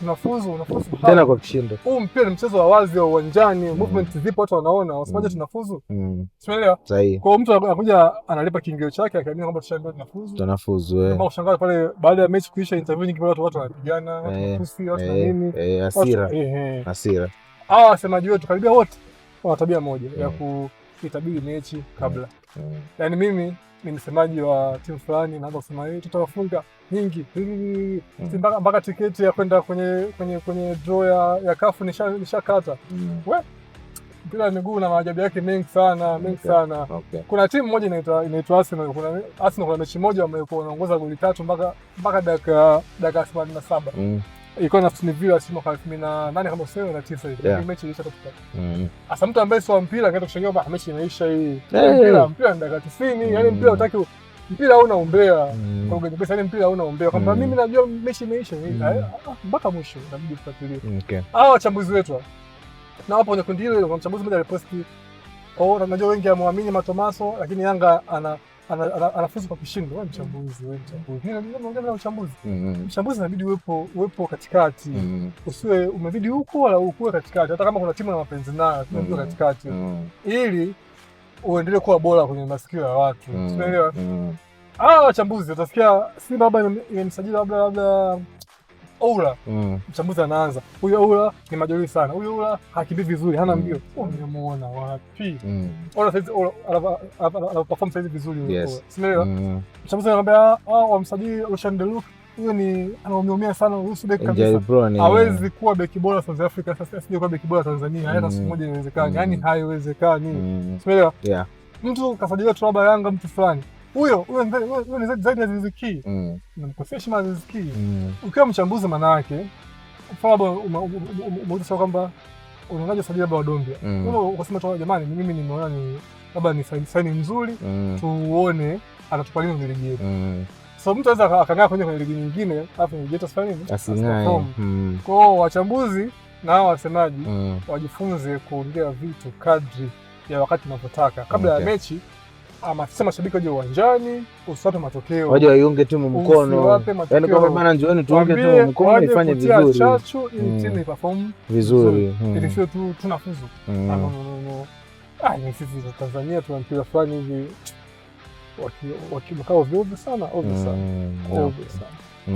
tunafuzu tena kwa kishindo. Huu mpira ni mchezo wa wazi wa uwanjani, movement zipo, watu wanaona, wasemaje tunafuzu. Umeelewa? Sahihi. Kwa mtu anakuja analipa kiingilio chake akiamini kwamba tushaambiwa tunafuzu. Kama ushangaa pale baada ya mechi kuisha, interview nyingi pale watu wanapigana, watu wanatusi, watu na nini. Hasira. Hawa wasemaji wetu karibia wote wana tabia moja ya kuitabiri mechi kabla. Yaani mimi ni msemaji wa timu fulani, naanza kusema tutawafunga nyingi mpaka tiketi ya kwenda kwenye draw ya CAF nishakata. Mpira wa miguu na maajabu yake mengi sana. Kuna timu moja inaitwa Arsenal. Kuna mechi moja wamekuwa wanaongoza goli 3 mpaka dakika 87. Ilikuwa na Aston Villa mwaka 2008 kama sio na 9 hivi. Mechi ilisha katika. Asa mtu ambaye sio mpira akaenda kushangilia kwamba mechi imeisha hii. Mpira ni dakika 90, yani mpira utaki mpira hauna umbea. Kwa hiyo pesa mpira hauna umbea kwamba mimi najua mechi imeisha mpaka mwisho inabidi tufuatilie. Wachambuzi wetu na wapo kwenye kundi hilo, mchambuzi mmoja aliposti kwa najua wengi hamwamini Matomaso, lakini Yanga anafuzu kwa kishindo. Wewe mchambuzi. Mimi naongea na uchambuzi. Mchambuzi inabidi uwepo katikati. Usiwe umebidi huko wala ukue katikati. Hata kama kuna timu na mapenzi nayo, tunajua katikati. Ili uendelee kuwa bora kwenye masikio ya watu. Umeelewa? Wachambuzi utasikia Simba labda imemsajili labda Oula. Mchambuzi anaanza. Huyo Oula ni majeruhi sana. Huyo Oula hakimbii vizuri, hana mbio. Unamuona wapi? Oula sasa anaperform sasa vizuri huyo. Simeelewa? Mchambuzi anamwambia wamsajili Roshan Deluk. Huyo ni anaumia sana, huyo beki kabisa. Hawezi kuwa beki bora South Africa, sasa asije kuwa beki bora Tanzania. Hata siku moja inawezekana. Yaani haiwezekani. Simeelewa? Mtu kasajiliwa tu labda Yanga mtu fulani. Huyo ni zaidi ya Aziz Ki. Unamkosea heshima Aziz Ki. Ukiwa mchambuzi maana yake, mfano umeuliza kwamba unaangaje sajili labda Wadombia. Wewe ukasema tu jamani, mimi nimeona ni labda ni sign nzuri, tuone atatupa nini kwenye ligi yetu. So mtu anaweza akang'aa kwenye ligi nyingine, alafu ni jeto sign asing'ae. Kwa hiyo wachambuzi na hao wasemaji wajifunze kuongea vitu kadri ya wakati unapotaka. Kabla ya mechi sema mashabiki waje uwanjani, usiwape matokeo. Waje waiunge timu mkono. Yaani kama bana njooni tuunge timu mkono ifanye vizuri. Chachu ili timu iperform vizuri. Ili sio tu tunafuzu. Ni sisi za Tanzania tuna mpira fulani hivi wakimkao ovyo sana.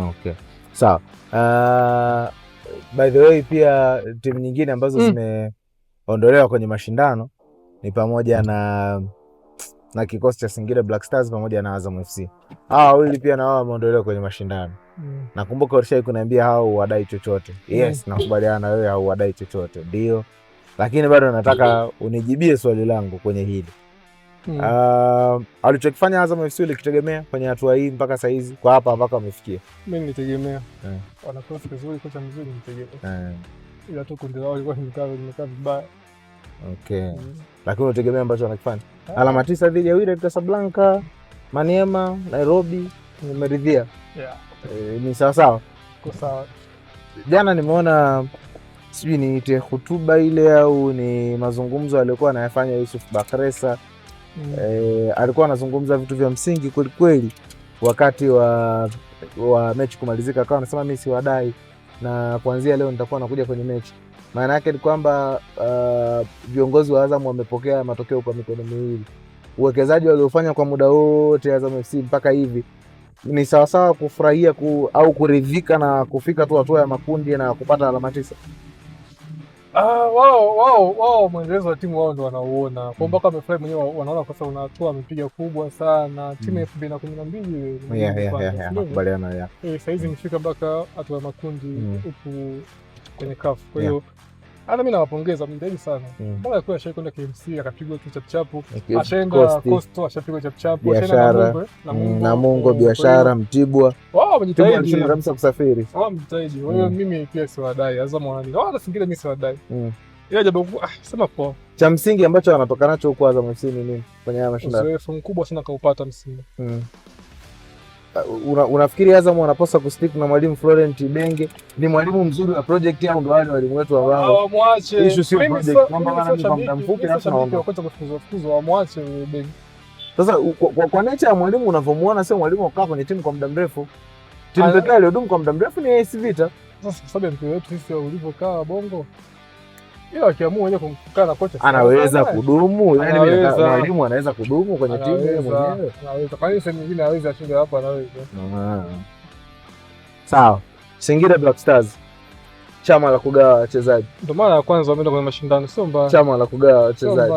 Okay. Sawa. By the way pia timu nyingine ambazo zimeondolewa kwenye mashindano ni pamoja na kikosi cha Singida Black Stars pamoja na Azam FC. Hawa wawili pia na wao wameondolewa kwenye mashindano. Nakumbuka ulishai kuniambia hao wadai chochote. Yes, nakubaliana na wewe, hao wadai chochote. Ndio. Lakini bado nataka unijibie swali langu kwenye hili. Alichokifanya Azam FC ulikitegemea kwenye hatua hii mpaka saa hizi kwa hapa mpaka wamefikia? Mimi nilitegemea. Wana kosi vizuri, kocha mzuri nilitegemea. Ila tu kundi lao lilikuwa limekaa vibaya. Okay. Lakini unategemea ambacho wanakifanya. Alama 9 dhidi ya Wydad Casablanca, Maniema, Nairobi, umeridhia? Ni sawa sawa. Kwa sawa. Jana nimeona sijui niite hotuba ile au ni mazungumzo aliyokuwa anayafanya Yusuf Bakresa. Alikuwa anazungumza vitu vya msingi kweli kweli wakati wa mechi kumalizika, akawa anasema mimi si wadai na kuanzia leo nitakuwa nakuja kwenye mechi. Maana yake ni kwamba viongozi wa Azam wamepokea matokeo kwa mikono miwili. Uwekezaji waliofanya kwa muda wote Azam FC mpaka hivi ni sawasawa kufurahia au kuridhika na kufika tu hatua ya makundi na kupata alama 9. Wao mwendelezo wa timu wao ndo wanauona. Kwa mpaka wamefurahi mwenyewe, wanaona kwa sababu hatua amepiga kubwa sana. Timu ya 2012 nakubaliana sasa hizi imefika mpaka hatua ya makundi huku kwenye CAF. Kwa hiyo hata mimi nawapongeza, mjitahidi sana. Mbona kwa ashaye kwenda KMC akapigwa tu chapchapu, ashaenda Coastal ashapigwa chapchapu, ashaenda na Mungo Biashara, Mtibwa. Wao wamejitahidi kabisa kusafiri. Wao wamejitahidi. Kwa hiyo mimi pia si wadai, Azam wanani. Wao Singida mimi si wadai. Ila jambo sema poa. Cha msingi ambacho wanatoka nacho huko Azam FC ni nini kwenye haya mashindano? Uzoefu mkubwa sana kaupata msimu. Unafikiri Azam wanapaswa kustick na mwalimu Florent Ibenge? Ni mwalimu mzuri wa project au ndo wale walimu wetu ambao muache issue sio project kwamba wana muda mfupi na tunaomba wakati kufuzu wamwache Ibenge. Sasa kwa nature ya mwalimu unavomuona sio mwalimu ukaa kwenye timu kwa muda mrefu. Timu pekee iliyodumu kwa muda mrefu ni AS Vita. Sasa kwa sababu mpira wetu sisi ulivyokaa Bongo, ila akiamua wenyewe kukaa na kocha anaweza kudumu, yani mwalimu anaweza kudumu kwenye timu yeye mwenyewe. Anaweza. Kwa nini sehemu nyingine hawezi ashinde hapa anaweza? Sawa. Singida Black Stars, chama la kugawa wachezaji. Ndio mara ya kwanza wameenda kwenye mashindano, sio mbaya. Chama la kugawa wachezaji.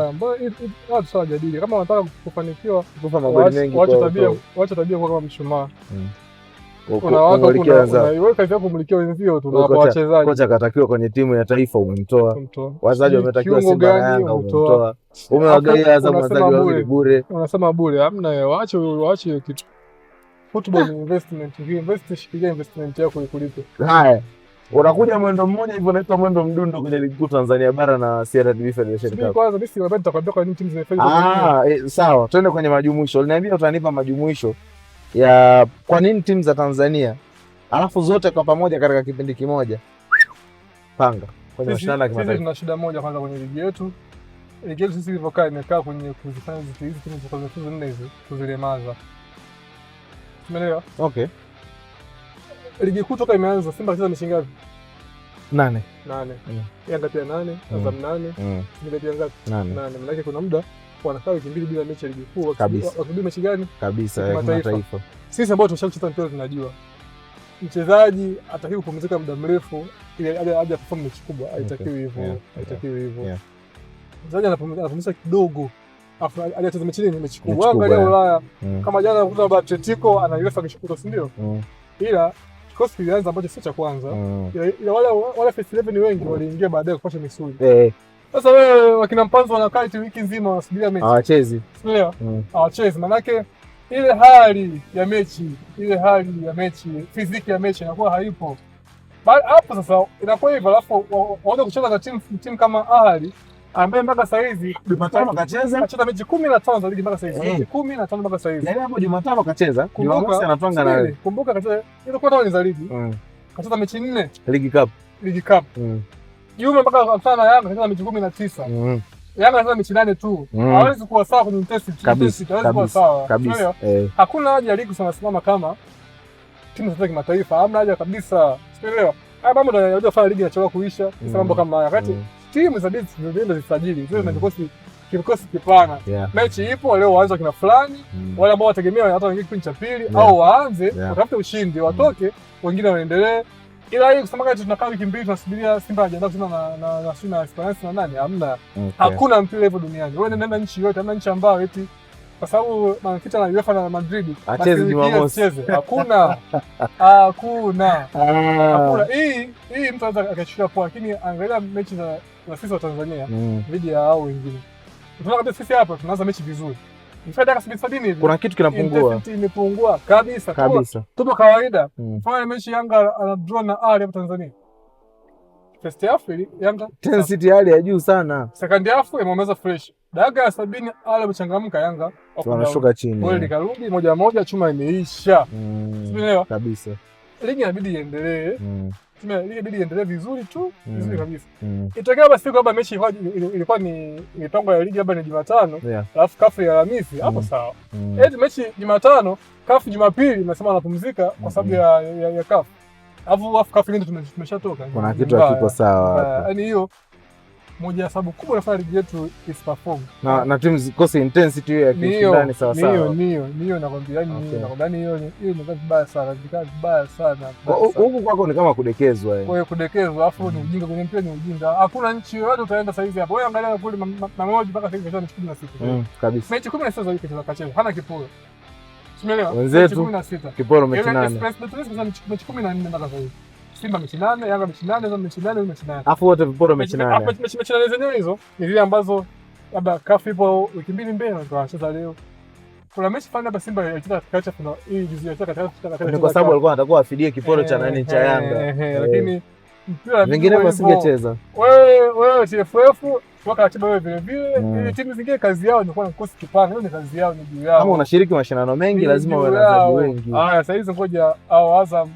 Watu sawa jadili kama wanataka kufanikiwa kufa magoli mengi, wacha tabia kwa kama mshumaa. Kuna watu unaiweka kazi yako kumlikia wenzio tu na wachezaji. Kocha katakiwa kwenye timu ya taifa umemtoa. Wachezaji wametakiwa Simba na Yanga umemtoa. Umewagaia Azam wachezaji wawili bure. Unasema bure, hamna, waache kitu. Football investment, shikilia investment yako ikulipe. Haya. Unakuja mwendo mmoja hivyo unaitwa mwendo mdundo kwenye ligi kuu Tanzania bara na CRDB Federation Cup. Kwanza mimi si nitakwambia kwa nini timu zinafanya. Sawa, twende kwenye majumuisho. Uliniambia utanipa majumuisho ya kwa nini timu za Tanzania alafu zote kwa pamoja katika kipindi kimoja. Panga kwenye mashindano ya kimataifa. Sisi tuna shida moja kwanza kwenye ligi yetu. Ligi yetu sisi ilivyokaa imekaa kwenye kuzifanya hizi timu za kwanza 4 hizi kuzilemaza. Umeelewa? Okay. Ligi kuu toka imeanza Simba anacheza mechi ngapi? 8. Yanga pia 8, Azam 8. Singida pia ngapi? 8. Maana kuna muda wanakaa wiki mbili bila mechi ya ligi kuu. Wakirudi mechi gani? Kabisa ya kimataifa. Sisi ambao tumeshacheza mpira tunajua. Mchezaji atakiwa kupumzika muda mrefu ili aje perform mechi kubwa. Haitakiwi hivyo. Haitakiwi hivyo. Mchezaji anapumzika kidogo. Afu aje acheze mechi kubwa. Angalia Ulaya. Kama jana kutoka Atletico anairefa kishukuto, si ndio? Ila kikosi kilianza ambacho sio cha kwanza. Ila wale first 11 wengi waliingia baadaye kupasha misuli. Sasa wewe wakina Mpanzo wanakaa wiki nzima wanasubiria mechi. Hawachezi. Sio? Hawachezi. Manake ile hali ya mechi, fiziki ya mechi inakuwa haipo. Hapo sasa inakuwa hivyo, alafu waanze kucheza na timu kama Ahly ambaye mpaka saa hizi Jumatano kacheza mechi 15 za ligi mpaka saa hizi. Mechi 15 mpaka saa hizi. Yaani hapo Jumatano kacheza, Jumamosi anatwanga na wewe. Kumbuka kacheza ile kwa tano za ligi. Kacheza mechi 4 Ligi Cup. Juma mpaka kukutana na Yanga kacheza mechi 19. Yanga anacheza mechi 8 tu. Hawezi kuwa sawa kwenye intensity. Hawezi kuwa sawa. Kabisa. Hakuna haja ya ligi kusimama kama timu za kimataifa. Hamna haja kabisa. Sielewa. Haya mambo ndio yanajua fanya ligi inachelewa kuisha. Sasa mambo kama haya. Wakati timu za bidii ndio zisajili. Zile na kikosi kipana. Mechi ipo leo, waanze kina fulani, wale ambao wategemea hata wengine kipindi cha pili au waanze watafute ushindi, watoke, wengine waendelee. Ila hii kusema kati tunakaa wiki mbili tunasubiria Simba ajiandaa kucheza na Esperance na nani? Hamna. Hakuna mpira hivyo duniani. Wewe nenda nchi yote, hamna nchi ambayo eti kwa sababu manafita na UEFA na Madrid acheze Jumamosi. Hakuna. Hakuna. Hii mtu anaweza akachukua poa, lakini angalia mechi za sisi wa Tanzania dhidi ya hao wengine. Tunaona kabisa sisi hapa tunaanza mechi vizuri. Mfada dakika 70 hivi. Kuna kitu kinapungua. Intensity imepungua kabisa. Tupo kawaida. Fanya mechi Yanga ana draw na Ahly hapa Tanzania. First half Yanga intensity hali ya juu sana. Second half imeongeza fresh. Dakika ya 70 Ahly amechangamka, Yanga wanashuka chini. Goli likarudi 1-1, chuma imeisha. Umeelewa? Kabisa. Ligi inabidi iendelee. Ligi inabidi iendelee vizuri tu, vizuri kabisa. Itokea basi kwamba mechi ilikuwa ni mipango ya ligi labda ni Jumatano, alafu kafu ya Alhamisi, hapo sawa. Mechi Jumatano, kafu Jumapili nasema anapumzika kwa sababu ya kafu. Alafu kafu ndio tumeshatoka. Kuna kitu hakipo sawa hapa. Yaani hiyo moja ya sababu kubwa inafanya ligi yetu isperform. Na timu zikose intensity hiyo ya kishindani sawa sawa. Niyo nakwambia, nakwambia hiyo ni vibaya sana, vibaya sana. Huku kwako ni kama kudekezwa Kwa hiyo kudekezwa, afu ni ujinga kwenye mpira, ni ujinga. Hakuna nchi yoyote utaenda sasa hivi hapo. Wewe angalia kule Mamoja mpaka sasa hivi mechi 16. Kabisa. Mechi 16 za wiki kacheza. Hana kiporo. Umeelewa? Wenzetu kiporo mechi 8. Mechi 14 mpaka sasa hivi. Simba mechi 8, Yanga mechi 8, Azam mechi 8, mechi 8. Afu wote viporo mechi 8. Mechi 8 zenyewe hizo ni zile ambazo labda kafu ipo wiki mbili mbele ndio wanacheza leo. Kuna mechi fulani hapa Simba ilicheza katikati kuna hii juzi ya katikati. Ni kwa sababu alikuwa anatakuwa afidie kiporo cha nani cha Yanga. Lakini mpira vingine wasingecheza. Wewe TFF toka ratiba wewe vile vile ili timu zingine kazi yao ni kuwa na kikosi kipana, hiyo ni kazi yao, ni juu yao. Kama unashiriki mashindano mengi lazima uwe na wachezaji wengi. Haya sasa hizo ngoja au Azam,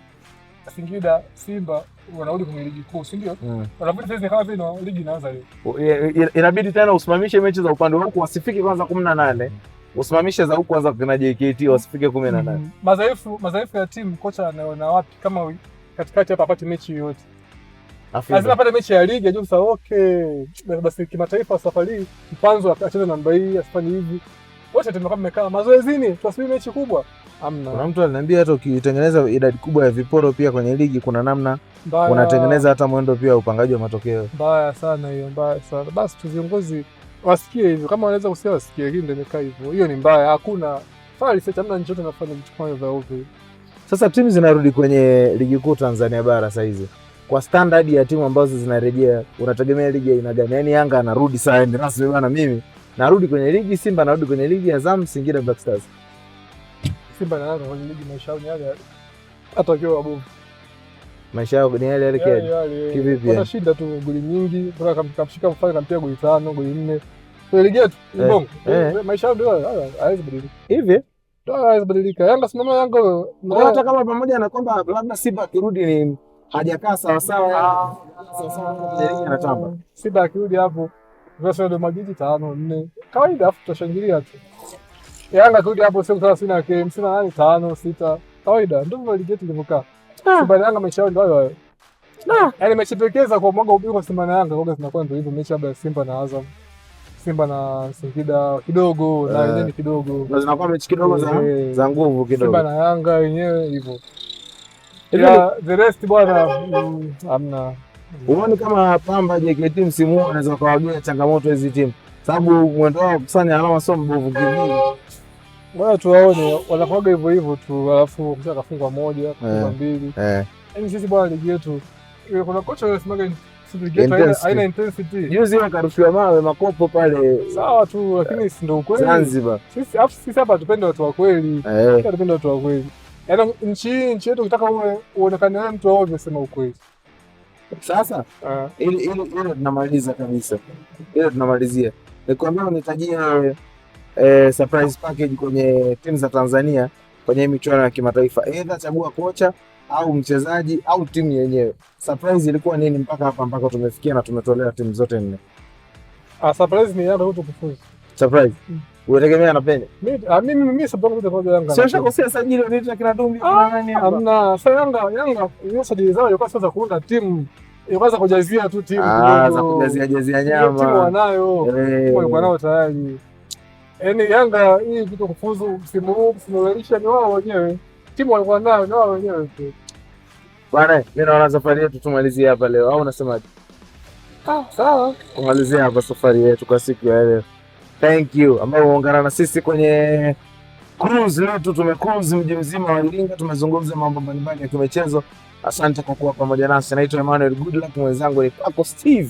Singida, Simba wanarudi kwenye ligi kuu, si ndio? Wanarudi sasa kama vile ligi inaanza leo. Inabidi tena usimamishe mechi za upande wako wasifike kwanza 18. Usimamishe za huko kwanza kuna JKT wasifike 18. Madhaifu ya timu kocha anaona wapi kama katikati hapa apate mechi yoyote. Lazima apate mechi ya ligi ajue sasa okay. Basi kimataifa safari Mpanzo acheze namba hii, asifanye hivi. Wote tumekuwa mmekaa mazoezini, tunasubiri mechi kubwa. Amna. Kuna mtu aliniambia hata ukitengeneza idadi kubwa ya viporo pia kwenye ligi kuna namna unatengeneza hata mwendo pia upangaji wa matokeo. Mbaya sana hiyo, mbaya sana. Basi tu viongozi wasikie hivyo, kama wanaweza kusema wasikie, hii ndio imekaa hivyo. Hiyo ni mbaya, hakuna fali sasa, hamna nchi yote inafanya vitu kama hivyo ovyo. Sasa timu zinarudi kwenye ligi kuu Tanzania bara sasa hizi. Kwa standard ya timu ambazo zinarejea, unategemea ligi aina gani? Yaani Yanga anarudi sasa ndio rasmi bwana, mimi narudi kwenye ligi, Simba anarudi kwenye ligi, Azam, Singida Black Stars. Simba na Yanga kwenye ligi maisha yao ni yale hata wakiwa wabovu. Maisha yao ni yale yale kivipi? Wana shida tu, goli nyingi, mpaka kamshika mfano kampia goli 5, goli 4. Kwa ligi yetu ni bongo. Maisha yao ndio haiwezi badilika. Hivi? Ndio haiwezi badilika. Yanga simama Yanga. Hata kama pamoja na kwamba labda Simba akirudi ni hajakaa sawa sawa, kwenye ligi anatamba. Simba akirudi hapo sasa ndio magiji 5 4. Kawaida afu tutashangilia tu. Yanga akirudi hapo sio sawa, sina KM, sina nani 5 6. Kawaida ndio ligi yetu ilivyokaa. Simba na Yanga mechi yao ndio hayo. Yaani mechi pekee za kwa mwaga ubingwa Simba na Yanga kwa zinakuwa ndio hivyo, mechi labda Simba na Azam, Simba na Singida kidogo na yenyewe kidogo. Na zinakuwa mechi kidogo za nguvu kidogo. Simba na Yanga wenyewe hivyo. Ila the rest bwana hamna. Unaona kama Pamba JKT msimu huu anaweza kuwagia changamoto hizi timu. Sababu mwendo wao kusanya alama sio mbovu kivile. Bwana tuwaone wanakuaga hivyo hivyo tu, alafu kisha kafungwa moja, kafungwa mbili. Yaani sisi bwana ligi yetu kuna kocha anasemaga ligi yetu haina intensity. Juzi wakarushiwa mawe makopo pale. Sawa tu, lakini si ndio ukweli. Zanzibar. Sisi hapa tupende watu wa kweli. Tupende watu wa kweli. Yaani nchi yetu ukitaka uonekane wewe mtu wao unasema ukweli. Sasa ili tunamaliza kabisa. Ile tunamalizia. Nikwambia unitajie surprise package kwenye timu za Tanzania kwenye michuano ya kimataifa. Aidha chagua kocha au mchezaji au timu yenyewe. Surprise ilikuwa nini mpaka hapa mpaka tumefikia na tumetolewa timu zote 4? Surprise ni Yanga kufuzu. Surprise. Unategemea anapenya? Mimi sababu kwa Yanga. Sio shakosea sajili ndio kina Dumbi kuna nani hapa? Hamna. Sasa Yanga hiyo sajili zao ilikuwa sasa kuunda timu. Ilikuwa kujazia tu timu kidogo. Za kujazia nyama. Timu wanayo. Walikuwa nao tayari. Yaani Yanga hii kitu kufuzu msimu huu msimuelisha ni wao wenyewe. Timu walikuwa nayo ni wao wenyewe tu. Bwana, mimi naona safari yetu tumalizie hapa leo au unasemaje? Sawa. Tumalizie hapa safari yetu kwa siku ya leo. Thank you ambao umeungana na sisi kwenye cruise letu. Tumecruise mji mzima wa Iringa, tumezungumza mambo mbalimbali ya kimichezo. Asante kwa kuwa pamoja nasi. Naitwa Emmanuel Goodluck, mwenzangu ni Paco Steve.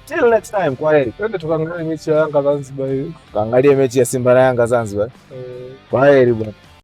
Till next time, kwa heri. Twende tukaangalie mechi ya Yanga Zanzibar. Kaangalie mechi ya Simba na Yanga Zanzibar. Kwa heri bwana.